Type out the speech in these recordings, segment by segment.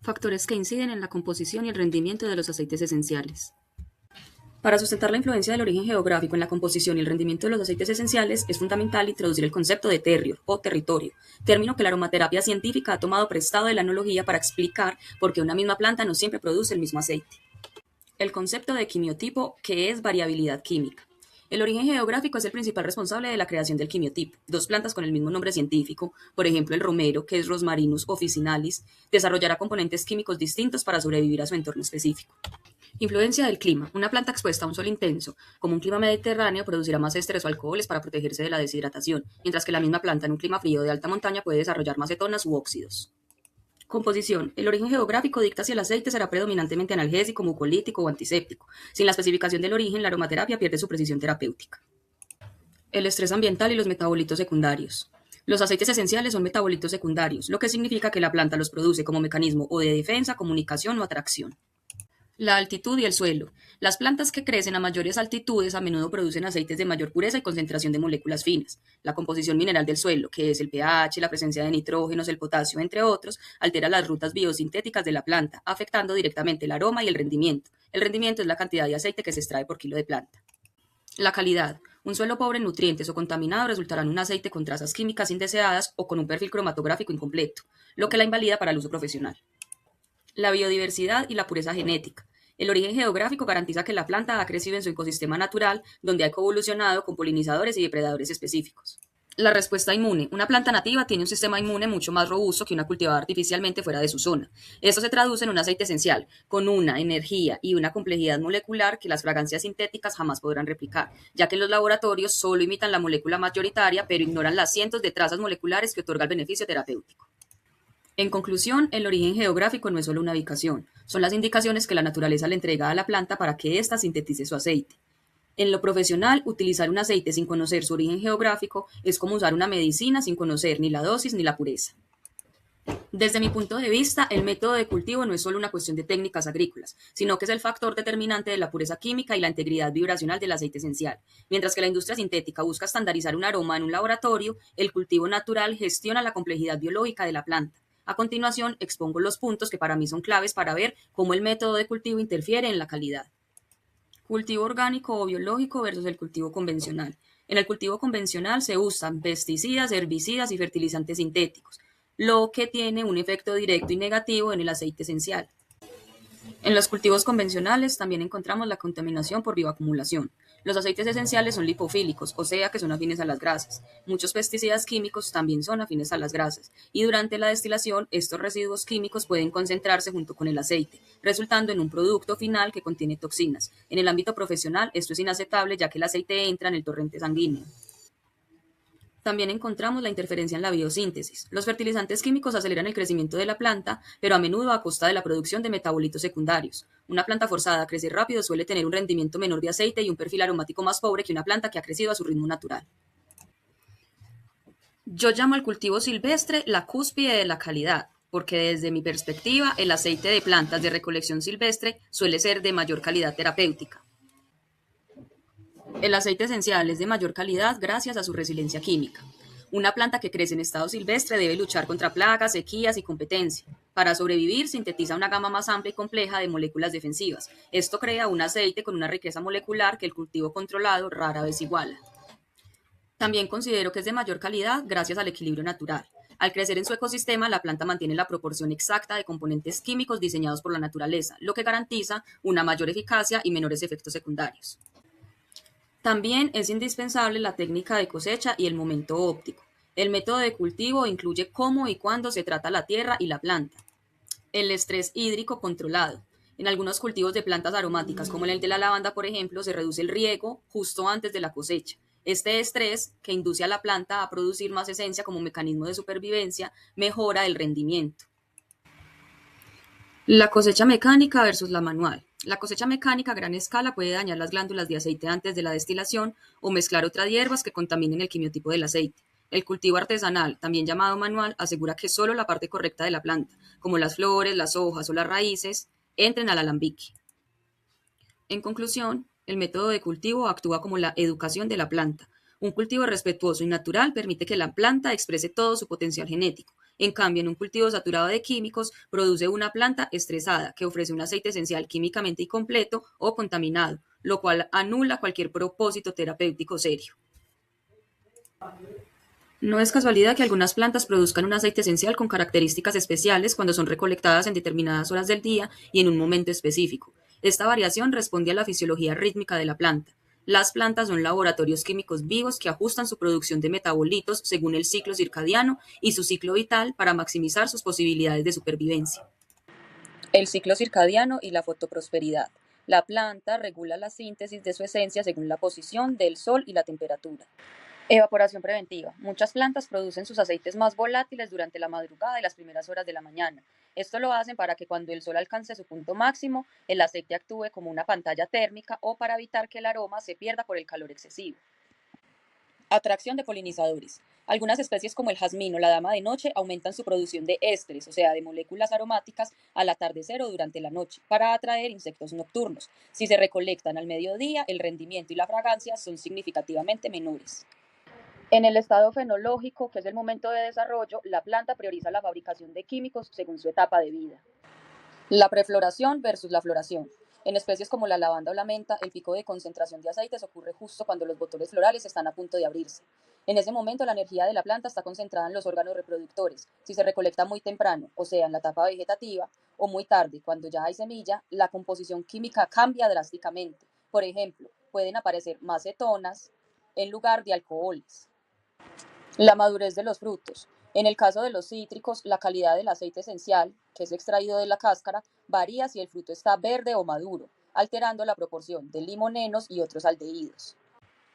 Factores que inciden en la composición y el rendimiento de los aceites esenciales. Para sustentar la influencia del origen geográfico en la composición y el rendimiento de los aceites esenciales, es fundamental introducir el concepto de terroir o territorio, término que la aromaterapia científica ha tomado prestado de la enología para explicar por qué una misma planta no siempre produce el mismo aceite. El concepto de quimiotipo, que es variabilidad química. El origen geográfico es el principal responsable de la creación del quimiotipo. Dos plantas con el mismo nombre científico, por ejemplo el romero, que es Rosmarinus officinalis, desarrollará componentes químicos distintos para sobrevivir a su entorno específico. Influencia del clima. Una planta expuesta a un sol intenso, como un clima mediterráneo, producirá más ésteres o alcoholes para protegerse de la deshidratación, mientras que la misma planta en un clima frío de alta montaña puede desarrollar más cetonas u óxidos. Composición. El origen geográfico dicta si el aceite será predominantemente analgésico, mucolítico o antiséptico. Sin la especificación del origen, la aromaterapia pierde su precisión terapéutica. El estrés ambiental y los metabolitos secundarios. Los aceites esenciales son metabolitos secundarios, lo que significa que la planta los produce como mecanismo o de defensa, comunicación o atracción. La altitud y el suelo. Las plantas que crecen a mayores altitudes a menudo producen aceites de mayor pureza y concentración de moléculas finas. La composición mineral del suelo, que es el pH, la presencia de nitrógenos, el potasio, entre otros, altera las rutas biosintéticas de la planta, afectando directamente el aroma y el rendimiento. El rendimiento es la cantidad de aceite que se extrae por kilo de planta. La calidad. Un suelo pobre en nutrientes o contaminado resultará en un aceite con trazas químicas indeseadas o con un perfil cromatográfico incompleto, lo que la invalida para el uso profesional. La biodiversidad y la pureza genética. El origen geográfico garantiza que la planta ha crecido en su ecosistema natural, donde ha coevolucionado con polinizadores y depredadores específicos. La respuesta inmune. Una planta nativa tiene un sistema inmune mucho más robusto que una cultivada artificialmente fuera de su zona. Esto se traduce en un aceite esencial, con una energía y una complejidad molecular que las fragancias sintéticas jamás podrán replicar, ya que los laboratorios solo imitan la molécula mayoritaria, pero ignoran las cientos de trazas moleculares que otorga el beneficio terapéutico. En conclusión, el origen geográfico no es solo una ubicación, son las indicaciones que la naturaleza le entrega a la planta para que ésta sintetice su aceite. En lo profesional, utilizar un aceite sin conocer su origen geográfico es como usar una medicina sin conocer ni la dosis ni la pureza. Desde mi punto de vista, el método de cultivo no es solo una cuestión de técnicas agrícolas, sino que es el factor determinante de la pureza química y la integridad vibracional del aceite esencial. Mientras que la industria sintética busca estandarizar un aroma en un laboratorio, el cultivo natural gestiona la complejidad biológica de la planta. A continuación, expongo los puntos que para mí son claves para ver cómo el método de cultivo interfiere en la calidad. Cultivo orgánico o biológico versus el cultivo convencional. En el cultivo convencional se usan pesticidas, herbicidas y fertilizantes sintéticos, lo que tiene un efecto directo y negativo en el aceite esencial. En los cultivos convencionales también encontramos la contaminación por bioacumulación. Los aceites esenciales son lipofílicos, o sea que son afines a las grasas. Muchos pesticidas químicos también son afines a las grasas, y durante la destilación estos residuos químicos pueden concentrarse junto con el aceite, resultando en un producto final que contiene toxinas. En el ámbito profesional esto es inaceptable ya que el aceite entra en el torrente sanguíneo. También encontramos la interferencia en la biosíntesis. Los fertilizantes químicos aceleran el crecimiento de la planta, pero a menudo a costa de la producción de metabolitos secundarios. Una planta forzada a crecer rápido suele tener un rendimiento menor de aceite y un perfil aromático más pobre que una planta que ha crecido a su ritmo natural. Yo llamo al cultivo silvestre la cúspide de la calidad, porque desde mi perspectiva el aceite de plantas de recolección silvestre suele ser de mayor calidad terapéutica. El aceite esencial es de mayor calidad gracias a su resiliencia química. Una planta que crece en estado silvestre debe luchar contra plagas, sequías y competencia. Para sobrevivir, sintetiza una gama más amplia y compleja de moléculas defensivas. Esto crea un aceite con una riqueza molecular que el cultivo controlado rara vez iguala. También considero que es de mayor calidad gracias al equilibrio natural. Al crecer en su ecosistema, la planta mantiene la proporción exacta de componentes químicos diseñados por la naturaleza, lo que garantiza una mayor eficacia y menores efectos secundarios. También es indispensable la técnica de cosecha y el momento óptico. El método de cultivo incluye cómo y cuándo se trata la tierra y la planta. El estrés hídrico controlado. En algunos cultivos de plantas aromáticas, como el de la lavanda, por ejemplo, se reduce el riego justo antes de la cosecha. Este estrés, que induce a la planta a producir más esencia como mecanismo de supervivencia, mejora el rendimiento. La cosecha mecánica versus la manual. La cosecha mecánica a gran escala puede dañar las glándulas de aceite antes de la destilación o mezclar otras hierbas que contaminen el quimiotipo del aceite. El cultivo artesanal, también llamado manual, asegura que solo la parte correcta de la planta, como las flores, las hojas o las raíces, entren al alambique. En conclusión, el método de cultivo actúa como la educación de la planta. Un cultivo respetuoso y natural permite que la planta exprese todo su potencial genético, En cambio, en un cultivo saturado de químicos, produce una planta estresada que ofrece un aceite esencial químicamente incompleto o contaminado, lo cual anula cualquier propósito terapéutico serio. No es casualidad que algunas plantas produzcan un aceite esencial con características especiales cuando son recolectadas en determinadas horas del día y en un momento específico. Esta variación responde a la fisiología rítmica de la planta. Las plantas son laboratorios químicos vivos que ajustan su producción de metabolitos según el ciclo circadiano y su ciclo vital para maximizar sus posibilidades de supervivencia. El ciclo circadiano y la fotoprosperidad. La planta regula la síntesis de su esencia según la posición del sol y la temperatura. Evaporación preventiva. Muchas plantas producen sus aceites más volátiles durante la madrugada y las primeras horas de la mañana. Esto lo hacen para que cuando el sol alcance su punto máximo, el aceite actúe como una pantalla térmica o para evitar que el aroma se pierda por el calor excesivo. Atracción de polinizadores. Algunas especies como el jazmín o la dama de noche aumentan su producción de ésteres, o sea, de moléculas aromáticas, al atardecer o durante la noche, para atraer insectos nocturnos. Si se recolectan al mediodía, el rendimiento y la fragancia son significativamente menores. En el estado fenológico, que es el momento de desarrollo, la planta prioriza la fabricación de químicos según su etapa de vida. La prefloración versus la floración. En especies como la lavanda o la menta, el pico de concentración de aceites ocurre justo cuando los botones florales están a punto de abrirse. En ese momento, la energía de la planta está concentrada en los órganos reproductores. Si se recolecta muy temprano, o sea, en la etapa vegetativa, o muy tarde, cuando ya hay semilla, la composición química cambia drásticamente. Por ejemplo, pueden aparecer más cetonas en lugar de alcoholes. La madurez de los frutos. En el caso de los cítricos, la calidad del aceite esencial, que es extraído de la cáscara, varía si el fruto está verde o maduro, alterando la proporción de limonenos y otros aldehídos.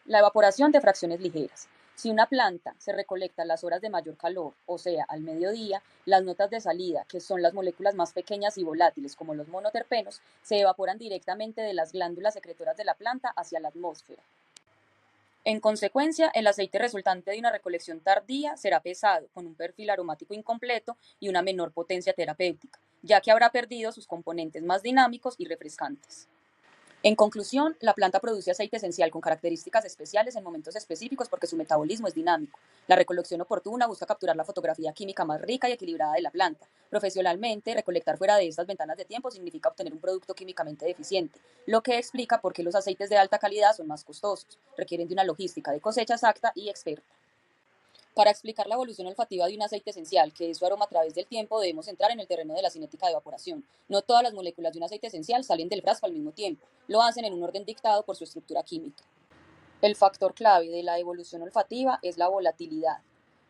La evaporación de fracciones ligeras. Si una planta se recolecta a las horas de mayor calor, o sea, al mediodía, las notas de salida, que son las moléculas más pequeñas y volátiles como los monoterpenos, se evaporan directamente de las glándulas secretoras de la planta hacia la atmósfera. En consecuencia, el aceite resultante de una recolección tardía será pesado, con un perfil aromático incompleto y una menor potencia terapéutica, ya que habrá perdido sus componentes más dinámicos y refrescantes. En conclusión, la planta produce aceite esencial con características especiales en momentos específicos porque su metabolismo es dinámico. La recolección oportuna busca capturar la fotografía química más rica y equilibrada de la planta. Profesionalmente, recolectar fuera de estas ventanas de tiempo significa obtener un producto químicamente deficiente, lo que explica por qué los aceites de alta calidad son más costosos, requieren de una logística de cosecha exacta y experta. Para explicar la evolución olfativa de un aceite esencial, que es su aroma a través del tiempo, debemos entrar en el terreno de la cinética de evaporación. No todas las moléculas de un aceite esencial salen del frasco al mismo tiempo, lo hacen en un orden dictado por su estructura química. El factor clave de la evolución olfativa es la volatilidad.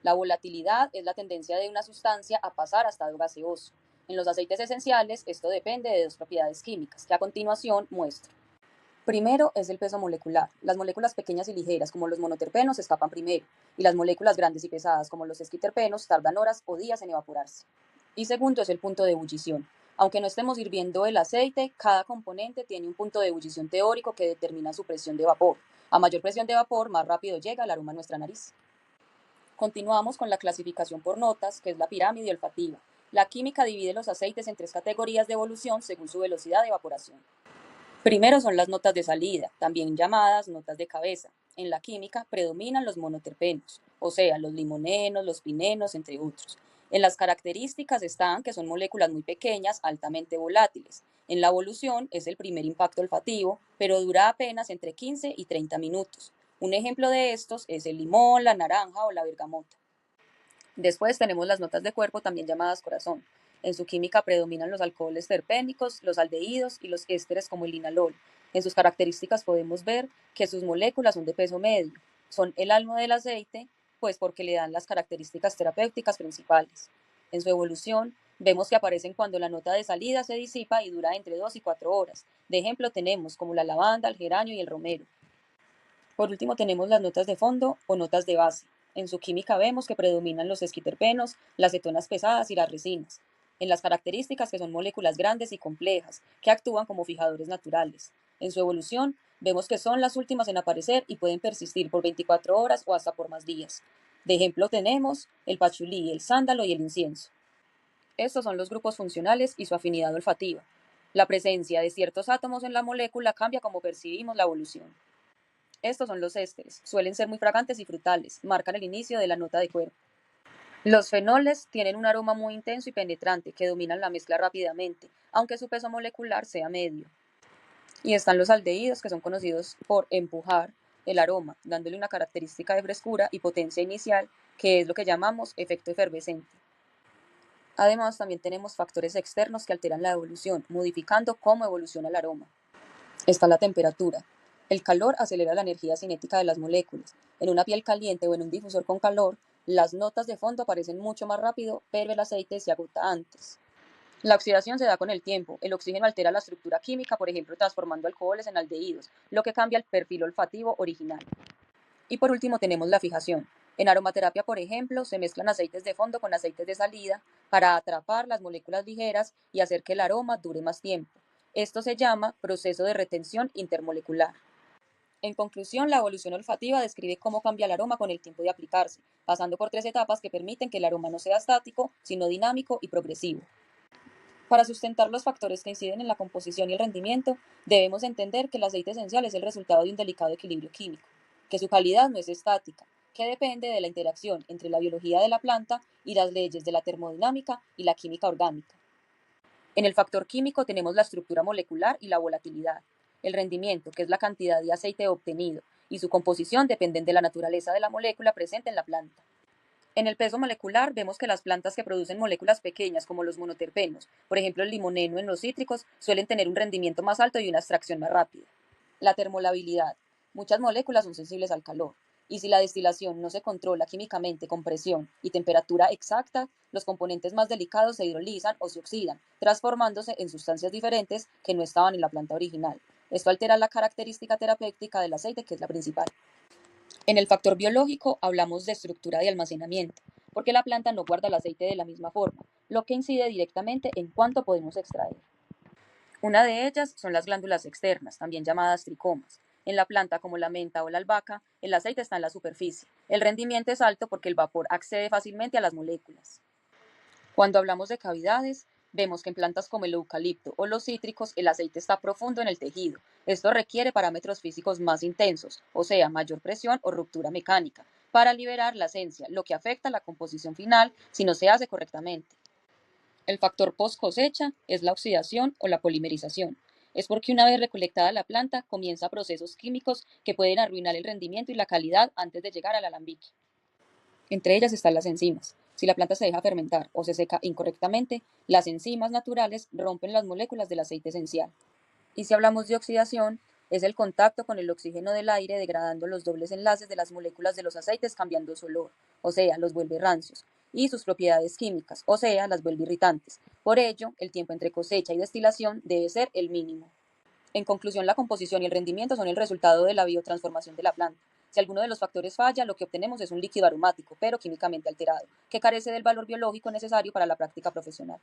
La volatilidad es la tendencia de una sustancia a pasar a estado gaseoso. En los aceites esenciales, esto depende de dos propiedades químicas, que a continuación muestro. Primero es el peso molecular. Las moléculas pequeñas y ligeras, como los monoterpenos, escapan primero, y las moléculas grandes y pesadas, como los esquiterpenos, tardan horas o días en evaporarse. Y segundo es el punto de ebullición. Aunque no estemos hirviendo el aceite, cada componente tiene un punto de ebullición teórico que determina su presión de vapor. A mayor presión de vapor, más rápido llega el aroma a nuestra nariz. Continuamos con la clasificación por notas, que es la pirámide olfativa. La química divide los aceites en tres categorías de evolución según su velocidad de evaporación. Primero son las notas de salida, también llamadas notas de cabeza. En la química predominan los monoterpenos, o sea, los limonenos, los pinenos, entre otros. En las características están que son moléculas muy pequeñas, altamente volátiles. En la evolución es el primer impacto olfativo, pero dura apenas entre 15 y 30 minutos. Un ejemplo de estos es el limón, la naranja o la bergamota. Después tenemos las notas de cuerpo, también llamadas corazón. En su química predominan los alcoholes terpénicos, los aldehídos y los ésteres como el linalol. En sus características podemos ver que sus moléculas son de peso medio. Son el alma del aceite, pues porque le dan las características terapéuticas principales. En su evolución, vemos que aparecen cuando la nota de salida se disipa y dura entre 2 y 4 horas. De ejemplo tenemos como la lavanda, el geranio y el romero. Por último tenemos las notas de fondo o notas de base. En su química vemos que predominan los esquiterpenos, las cetonas pesadas y las resinas. En las características, que son moléculas grandes y complejas, que actúan como fijadores naturales. En su evolución, vemos que son las últimas en aparecer y pueden persistir por 24 horas o hasta por más días. De ejemplo tenemos el pachulí, el sándalo y el incienso. Estos son los grupos funcionales y su afinidad olfativa. La presencia de ciertos átomos en la molécula cambia cómo percibimos la evolución. Estos son los ésteres, suelen ser muy fragantes y frutales, marcan el inicio de la nota de cuerpo. Los fenoles tienen un aroma muy intenso y penetrante que dominan la mezcla rápidamente, aunque su peso molecular sea medio. Y están los aldehídos, que son conocidos por empujar el aroma, dándole una característica de frescura y potencia inicial, que es lo que llamamos efecto efervescente. Además, también tenemos factores externos que alteran la evolución, modificando cómo evoluciona el aroma. Está la temperatura. El calor acelera la energía cinética de las moléculas. En una piel caliente o en un difusor con calor, las notas de fondo aparecen mucho más rápido, pero el aceite se agota antes. La oxidación se da con el tiempo. El oxígeno altera la estructura química, por ejemplo, transformando alcoholes en aldehídos, lo que cambia el perfil olfativo original. Y por último tenemos la fijación. En aromaterapia, por ejemplo, se mezclan aceites de fondo con aceites de salida para atrapar las moléculas ligeras y hacer que el aroma dure más tiempo. Esto se llama proceso de retención intermolecular. En conclusión, la evolución olfativa describe cómo cambia el aroma con el tiempo de aplicarse, pasando por 3 etapas que permiten que el aroma no sea estático, sino dinámico y progresivo. Para sustentar los factores que inciden en la composición y el rendimiento, debemos entender que el aceite esencial es el resultado de un delicado equilibrio químico, que su calidad no es estática, que depende de la interacción entre la biología de la planta y las leyes de la termodinámica y la química orgánica. En el factor químico tenemos la estructura molecular y la volatilidad. El rendimiento, que es la cantidad de aceite obtenido, y su composición dependen de la naturaleza de la molécula presente en la planta. En el peso molecular vemos que las plantas que producen moléculas pequeñas, como los monoterpenos, por ejemplo el limoneno en los cítricos, suelen tener un rendimiento más alto y una extracción más rápida. La termolabilidad. Muchas moléculas son sensibles al calor, y si la destilación no se controla químicamente con presión y temperatura exacta, los componentes más delicados se hidrolizan o se oxidan, transformándose en sustancias diferentes que no estaban en la planta original. Esto altera la característica terapéutica del aceite, que es la principal. En el factor biológico hablamos de estructura de almacenamiento, porque la planta no guarda el aceite de la misma forma, lo que incide directamente en cuánto podemos extraer. Una de ellas son las glándulas externas, también llamadas tricomas. En la planta, como la menta o la albahaca, el aceite está en la superficie. El rendimiento es alto porque el vapor accede fácilmente a las moléculas. Cuando hablamos de cavidades, vemos que en plantas como el eucalipto o los cítricos el aceite está profundo en el tejido. Esto requiere parámetros físicos más intensos, o sea, mayor presión o ruptura mecánica, para liberar la esencia, lo que afecta la composición final si no se hace correctamente. El factor post cosecha es la oxidación o la polimerización. Es porque una vez recolectada la planta comienza procesos químicos que pueden arruinar el rendimiento y la calidad antes de llegar al alambique. Entre ellas están las enzimas. Si la planta se deja fermentar o se seca incorrectamente, las enzimas naturales rompen las moléculas del aceite esencial. Y si hablamos de oxidación, es el contacto con el oxígeno del aire degradando los dobles enlaces de las moléculas de los aceites, cambiando su olor, o sea, los vuelve rancios, y sus propiedades químicas, o sea, las vuelve irritantes. Por ello, el tiempo entre cosecha y destilación debe ser el mínimo. En conclusión, la composición y el rendimiento son el resultado de la biotransformación de la planta. Si alguno de los factores falla, lo que obtenemos es un líquido aromático, pero químicamente alterado, que carece del valor biológico necesario para la práctica profesional.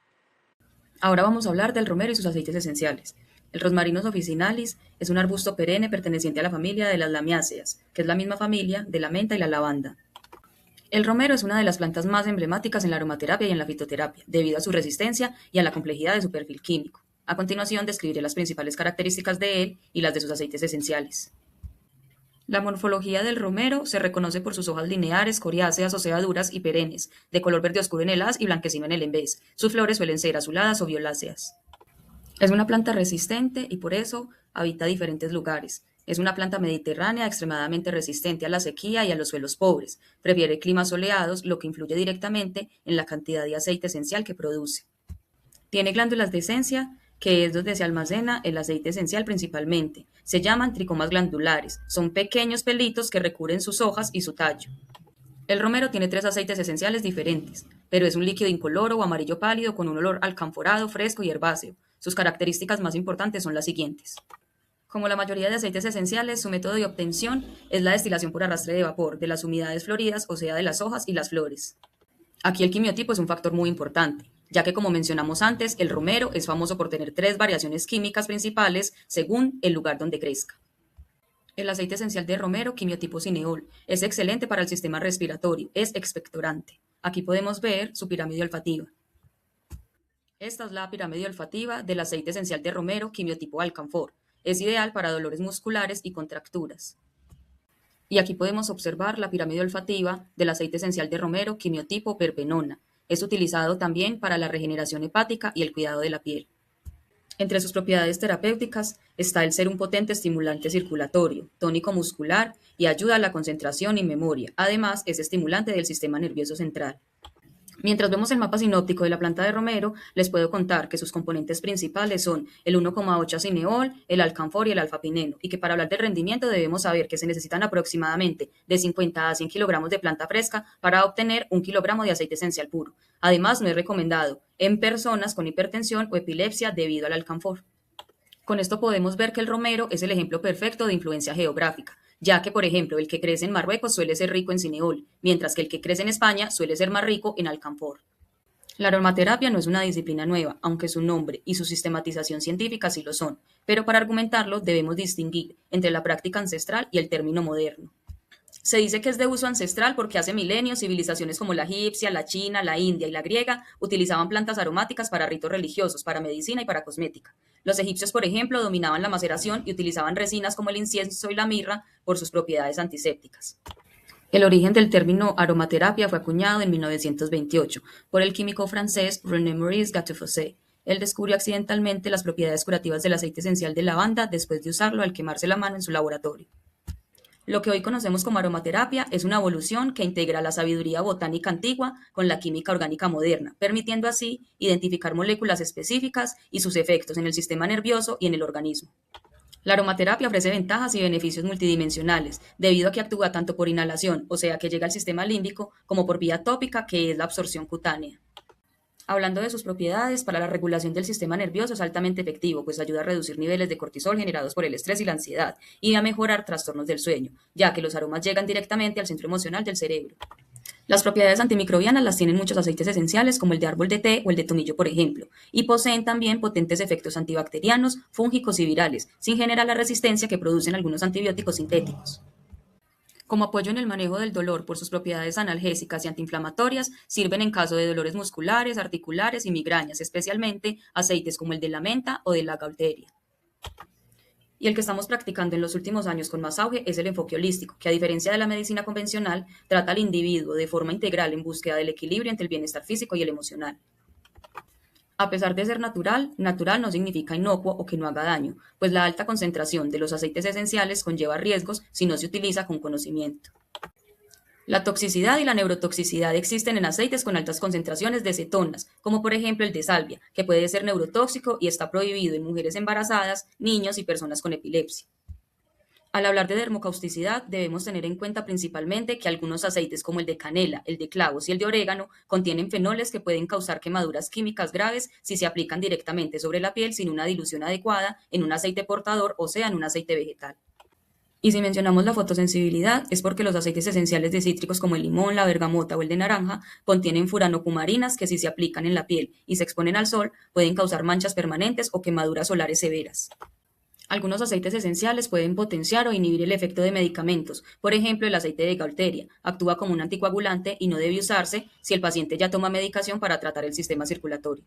Ahora vamos a hablar del romero y sus aceites esenciales. El Rosmarinus officinalis es un arbusto perenne perteneciente a la familia de las lamiáceas, que es la misma familia de la menta y la lavanda. El romero es una de las plantas más emblemáticas en la aromaterapia y en la fitoterapia, debido a su resistencia y a la complejidad de su perfil químico. A continuación describiré las principales características de él y las de sus aceites esenciales. La morfología del romero se reconoce por sus hojas lineares, coriáceas o sea duras y perennes, de color verde oscuro en el haz y blanquecino en el envés. Sus flores suelen ser azuladas o violáceas. Es una planta resistente y por eso habita diferentes lugares. Es una planta mediterránea extremadamente resistente a la sequía y a los suelos pobres. Prefiere climas soleados, lo que influye directamente en la cantidad de aceite esencial que produce. Tiene glándulas de esencia, que es donde se almacena el aceite esencial principalmente. Se llaman tricomas glandulares. Son pequeños pelitos que recubren sus hojas y su tallo. El romero tiene 3 aceites esenciales diferentes, pero es un líquido incoloro o amarillo pálido con un olor alcanforado, fresco y herbáceo. Sus características más importantes son las siguientes. Como la mayoría de aceites esenciales, su método de obtención es la destilación por arrastre de vapor de las humedades floridas, o sea, de las hojas y las flores. Aquí el quimiotipo es un factor muy importante, ya que como mencionamos antes, el romero es famoso por tener 3 variaciones químicas principales según el lugar donde crezca. El aceite esencial de romero, quimiotipo cineol, es excelente para el sistema respiratorio, es expectorante. Aquí podemos ver su pirámide olfativa. Esta es la pirámide olfativa del aceite esencial de romero, quimiotipo alcanfor. Es ideal para dolores musculares y contracturas. Y aquí podemos observar la pirámide olfativa del aceite esencial de romero quimiotipo verbenona. Es utilizado también para la regeneración hepática y el cuidado de la piel. Entre sus propiedades terapéuticas está el ser un potente estimulante circulatorio, tónico muscular y ayuda a la concentración y memoria. Además, es estimulante del sistema nervioso central. Mientras vemos el mapa sinóptico de la planta de romero, les puedo contar que sus componentes principales son el 1,8-cineol, el alcanfor y el alfa-pineno, y que para hablar del rendimiento debemos saber que se necesitan aproximadamente de 50 a 100 kilogramos de planta fresca para obtener 1 kilogramo de aceite esencial puro. Además, no es recomendado en personas con hipertensión o epilepsia debido al alcanfor. Con esto podemos ver que el romero es el ejemplo perfecto de influencia geográfica, ya que, por ejemplo, el que crece en Marruecos suele ser rico en cineol, mientras que el que crece en España suele ser más rico en alcanfor. La aromaterapia no es una disciplina nueva, aunque su nombre y su sistematización científica sí lo son, pero para argumentarlo debemos distinguir entre la práctica ancestral y el término moderno. Se dice que es de uso ancestral porque hace milenios civilizaciones como la egipcia, la china, la india y la griega utilizaban plantas aromáticas para ritos religiosos, para medicina y para cosmética. Los egipcios, por ejemplo, dominaban la maceración y utilizaban resinas como el incienso y la mirra por sus propiedades antisépticas. El origen del término aromaterapia fue acuñado en 1928 por el químico francés René-Maurice Gattefossé. Él descubrió accidentalmente las propiedades curativas del aceite esencial de lavanda después de usarlo al quemarse la mano en su laboratorio. Lo que hoy conocemos como aromaterapia es una evolución que integra la sabiduría botánica antigua con la química orgánica moderna, permitiendo así identificar moléculas específicas y sus efectos en el sistema nervioso y en el organismo. La aromaterapia ofrece ventajas y beneficios multidimensionales, debido a que actúa tanto por inhalación, o sea que llega al sistema límbico, como por vía tópica, que es la absorción cutánea. Hablando de sus propiedades, para la regulación del sistema nervioso es altamente efectivo, pues ayuda a reducir niveles de cortisol generados por el estrés y la ansiedad, y a mejorar trastornos del sueño, ya que los aromas llegan directamente al centro emocional del cerebro. Las propiedades antimicrobianas las tienen muchos aceites esenciales, como el de árbol de té o el de tomillo, por ejemplo, y poseen también potentes efectos antibacterianos, fúngicos y virales, sin generar la resistencia que producen algunos antibióticos sintéticos. Como apoyo en el manejo del dolor por sus propiedades analgésicas y antiinflamatorias, sirven en caso de dolores musculares, articulares y migrañas, especialmente aceites como el de la menta o de la gaulteria. Y el que estamos practicando en los últimos años con más auge es el enfoque holístico, que a diferencia de la medicina convencional, trata al individuo de forma integral en búsqueda del equilibrio entre el bienestar físico y el emocional. A pesar de ser natural, natural no significa inocuo o que no haga daño, pues la alta concentración de los aceites esenciales conlleva riesgos si no se utiliza con conocimiento. La toxicidad y la neurotoxicidad existen en aceites con altas concentraciones de cetonas, como por ejemplo el de salvia, que puede ser neurotóxico y está prohibido en mujeres embarazadas, niños y personas con epilepsia. Al hablar de dermocausticidad, debemos tener en cuenta principalmente que algunos aceites como el de canela, el de clavos y el de orégano contienen fenoles que pueden causar quemaduras químicas graves si se aplican directamente sobre la piel sin una dilución adecuada en un aceite portador, o sea, en un aceite vegetal. Y si mencionamos la fotosensibilidad, es porque los aceites esenciales de cítricos como el limón, la bergamota o el de naranja contienen furanocumarinas que si se aplican en la piel y se exponen al sol pueden causar manchas permanentes o quemaduras solares severas. Algunos aceites esenciales pueden potenciar o inhibir el efecto de medicamentos. Por ejemplo, el aceite de gaulteria actúa como un anticoagulante y no debe usarse si el paciente ya toma medicación para tratar el sistema circulatorio.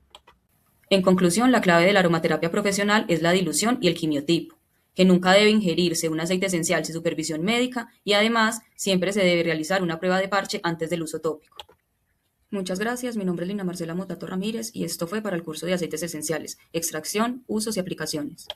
En conclusión, la clave de la aromaterapia profesional es la dilución y el quimiotipo, que nunca debe ingerirse un aceite esencial sin supervisión médica y además siempre se debe realizar una prueba de parche antes del uso tópico. Muchas gracias, mi nombre es Lina Marcela Motato Ramírez y esto fue para el curso de aceites esenciales, extracción, usos y aplicaciones.